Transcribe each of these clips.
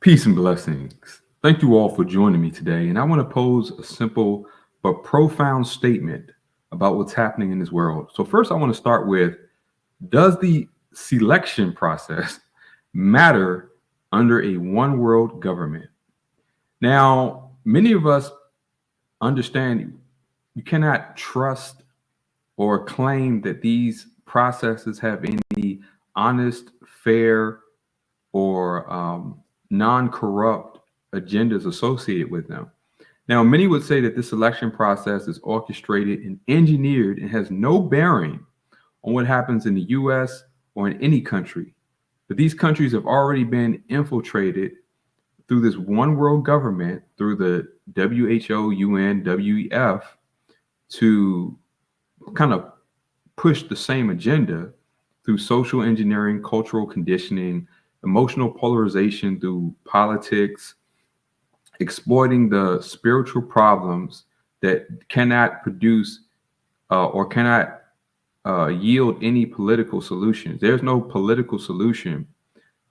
Peace and blessings. Thank you all for joining me today. And I want to pose a simple but profound statement about what's happening in this world. So, first, I want to start with, does the selection process matter under a one world government? Now, many of us understand you cannot trust or claim that these processes have any honest, fair, or non-corrupt agendas associated with them. Now, many would say that this election process is orchestrated and engineered and has no bearing on what happens in the US or in any country. But these countries have already been infiltrated through this one world government, through the WHO, UN, WEF, to kind of push the same agenda through social engineering, cultural conditioning, emotional polarization through politics, exploiting the spiritual problems that cannot produce or cannot yield any political solutions. There's no political solution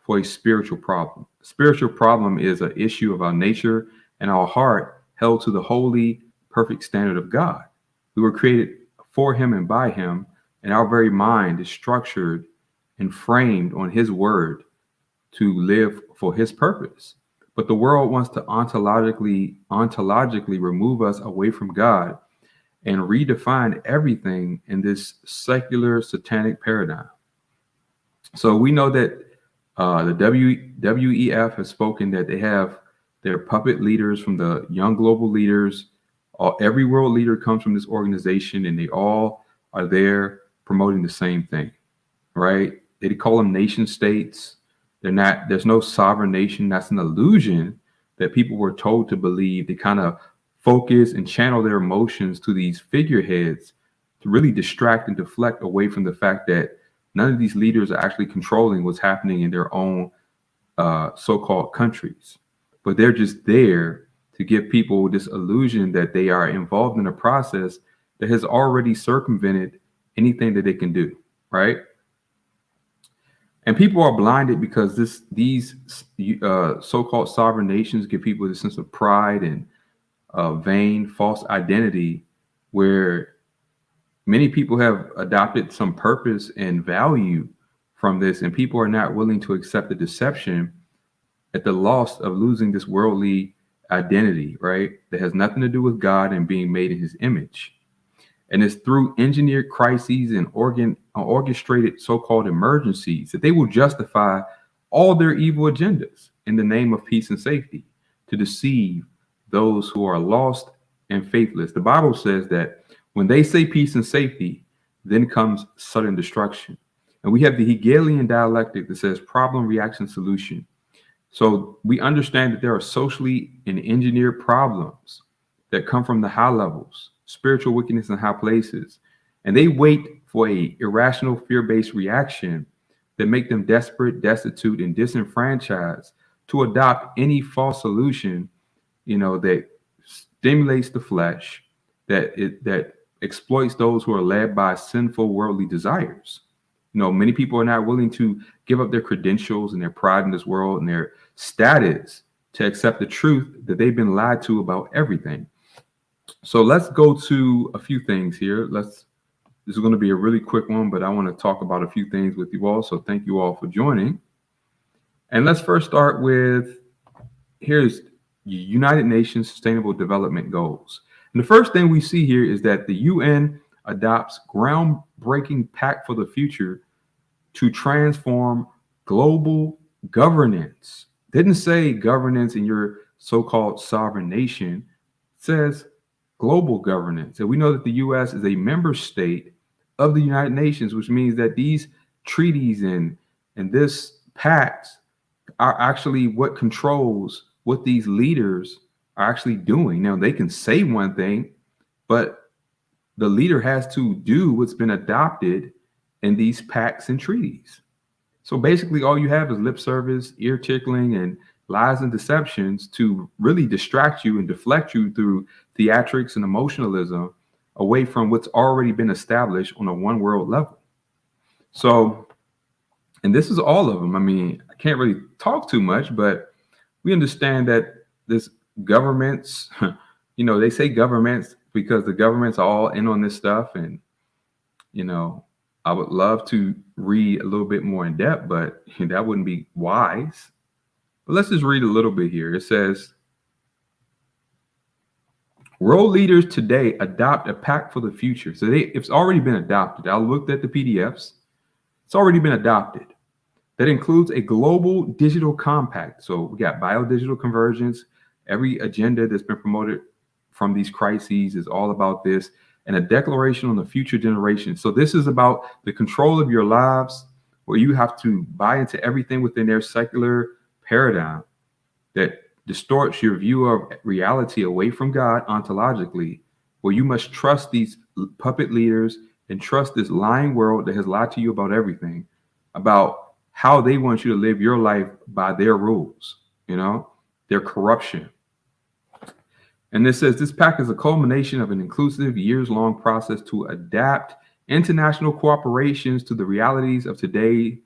for a spiritual problem. A spiritual problem is an issue of our nature and our heart held to the holy, perfect standard of God. We were created for Him and by Him, and our very mind is structured and framed on His word to live for His purpose. But the world wants to ontologically remove us away from God and redefine everything in this secular satanic paradigm. So we know that the WEF has spoken that they have their puppet leaders from the young global leaders. Every world leader comes from this organization, and they all are there promoting the same thing, right? They call them nation states. They're not, there's no sovereign nation. That's an illusion that people were told to believe. They kind of focus and channel their emotions to these figureheads to really distract and deflect away from the fact that none of these leaders are actually controlling what's happening in their own so-called countries. But they're just there to give people this illusion that they are involved in a process that has already circumvented anything that they can do, right? And people are blinded because these so-called sovereign nations give people this sense of pride and vain, false identity, where many people have adopted some purpose and value from this, and people are not willing to accept the deception at the loss of losing this worldly identity, right? That has nothing to do with God and being made in His image. And it's through engineered crises and orchestrated so-called emergencies that they will justify all their evil agendas in the name of peace and safety, to deceive those who are lost and faithless. The Bible says that when they say peace and safety, then comes sudden destruction. And we have the Hegelian dialectic that says problem, reaction, solution. So we understand that there are socially and engineered problems that come from the high levels, spiritual wickedness in high places, and they wait for a irrational, fear-based reaction that make them desperate, destitute, and disenfranchised to adopt any false solution, that stimulates the flesh, that exploits those who are led by sinful worldly desires. Many people are not willing to give up their credentials and their pride in this world and their status to accept the truth that they've been lied to about everything. So let's go to a few things here. This is going to be a really quick one, but I want to talk about a few things with you all. So thank you all for joining. And let's first start with, here's United Nations Sustainable Development Goals. And the first thing we see here is that the UN adopts groundbreaking pact for the future to transform global governance. Didn't say governance in your so-called sovereign nation. It says global governance. And we know that the US is a member state of the United Nations, which means that these treaties and this pact are actually what controls what these leaders are actually doing. Now, they can say one thing, but the leader has to do what's been adopted in these pacts and treaties. So basically, all you have is lip service, ear tickling, and lies and deceptions to really distract you and deflect you through theatrics and emotionalism away from what's already been established on a one world level. So, and this is all of them. I mean, I can't really talk too much, but we understand that this governments, they say governments because the governments are all in on this stuff. And, I would love to read a little bit more in depth, but that wouldn't be wise. But let's just read a little bit here. It says, world leaders today adopt a pact for the future. So it's already been adopted. I looked at the PDFs. It's already been adopted. That includes a global digital compact. So we got biodigital convergence. Every agenda that's been promoted from these crises is all about this, and a declaration on the future generations. So this is about the control of your lives, where you have to buy into everything within their secular paradigm that distorts your view of reality away from God ontologically, where you must trust these puppet leaders and trust this lying world that has lied to you about everything, about how they want you to live your life by their rules, their corruption. And this says this pact is a culmination of an inclusive years-long process to adapt international cooperations to the realities of today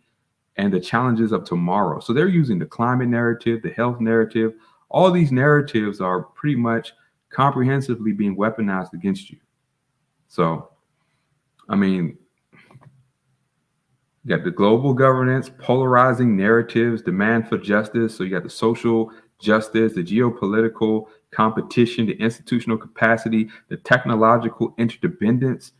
and the challenges of tomorrow. So they're using the climate narrative, the health narrative. All these narratives are pretty much comprehensively being weaponized against you. So, you got the global governance, polarizing narratives, demand for justice. So you got the social justice, the geopolitical competition, the institutional capacity, the technological interdependence.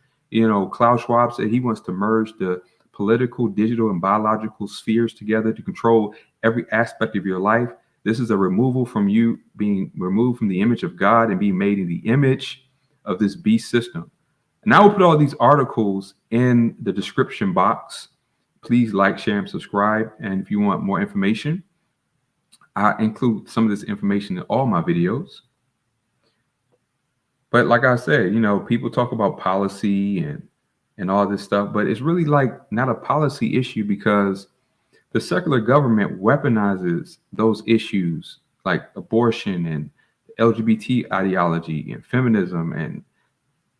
Klaus Schwab said he wants to merge the political, digital, and biological spheres together to control every aspect of your life. This is a removal from you being removed from the image of God and being made in the image of this beast system. And I will put all these articles in the description box. Please like, share, and subscribe. And if you want more information, I include some of this information in all my videos. But like I said, people talk about policy and all this stuff, but it's really not a policy issue, because the secular government weaponizes those issues like abortion and LGBT ideology and feminism and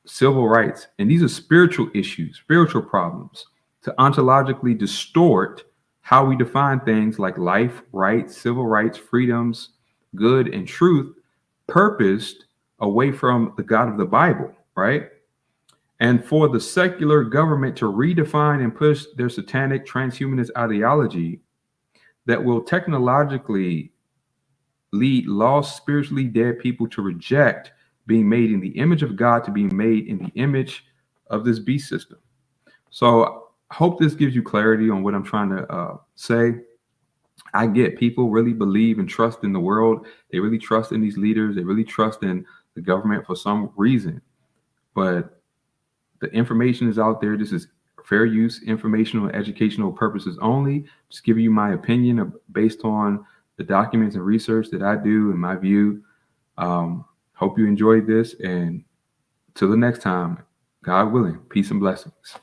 civil rights. And these are spiritual issues, spiritual problems, to ontologically distort how we define things like life, rights, civil rights, freedoms, good, and truth, purposed away from the God of the Bible, right? And for the secular government to redefine and push their satanic transhumanist ideology that will technologically lead lost, spiritually dead people to reject being made in the image of God to being made in the image of this beast system. So I hope this gives you clarity on what I'm trying to say. I get people really believe and trust in the world. They really trust in these leaders. They really trust in the government for some reason. But the information is out there. This is fair use, informational, and educational purposes only. Just giving you my opinion based on the documents and research that I do and my view. Hope you enjoyed this. And till the next time, God willing, peace and blessings.